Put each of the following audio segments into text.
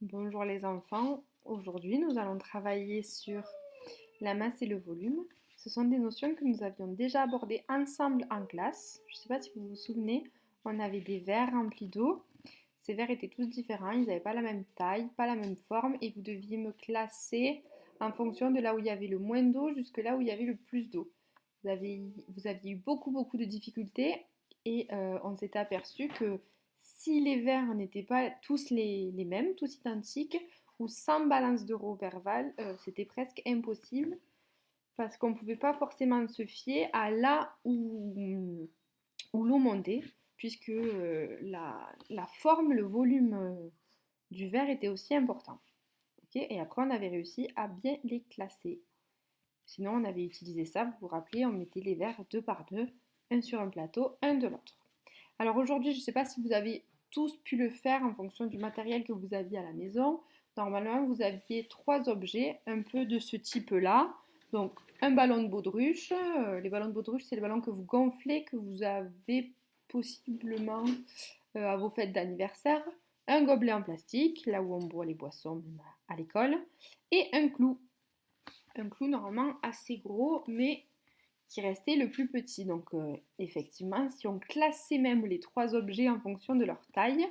Bonjour les enfants, aujourd'hui nous allons travailler sur la masse et le volume. Ce sont des notions que nous avions déjà abordées ensemble en classe. Je ne sais pas si vous vous souvenez, on avait des verres remplis d'eau. Ces verres étaient tous différents, ils n'avaient pas la même taille, pas la même forme et vous deviez me classer en fonction de là où il y avait le moins d'eau jusque là où il y avait le plus d'eau. Vous aviez eu beaucoup de difficultés et on s'était aperçu que si les verres n'étaient pas tous les mêmes, tous identiques, ou sans balance de Roberval, c'était presque impossible parce qu'on ne pouvait pas forcément se fier à là où l'eau montait, puisque la forme, le volume du verre était aussi important. Ok, et après, on avait réussi à bien les classer. Sinon, on avait utilisé ça, vous vous rappelez, on mettait les verres deux par deux, un sur un plateau, un de l'autre. Alors aujourd'hui, je ne sais pas si vous avez tous pu le faire en fonction du matériel que vous aviez à la maison. Normalement, vous aviez trois objets un peu de ce type-là. Donc, un ballon de baudruche. Les ballons de baudruche, c'est le ballon que vous gonflez, que vous avez possiblement à vos fêtes d'anniversaire. Un gobelet en plastique, là où on boit les boissons à l'école. Et un clou. Un clou normalement assez gros, mais qui restait le plus petit. Donc effectivement, si on classait même les trois objets en fonction de leur taille,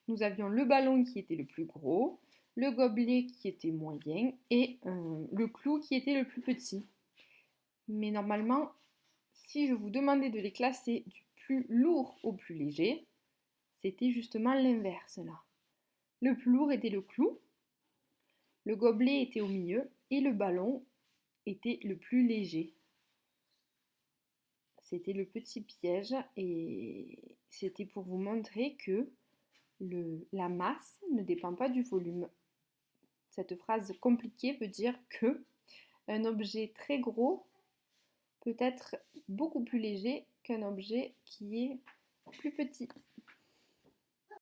nous avions le ballon qui était le plus gros, le gobelet qui était moyen et le clou qui était le plus petit. Mais normalement, si je vous demandais de les classer du plus lourd au plus léger, c'était justement l'inverse là. Le plus lourd était le clou, le gobelet était au milieu et le ballon était le plus léger. C'était le petit piège et c'était pour vous montrer que la masse ne dépend pas du volume. Cette phrase compliquée veut dire que un objet très gros peut être beaucoup plus léger qu'un objet qui est plus petit.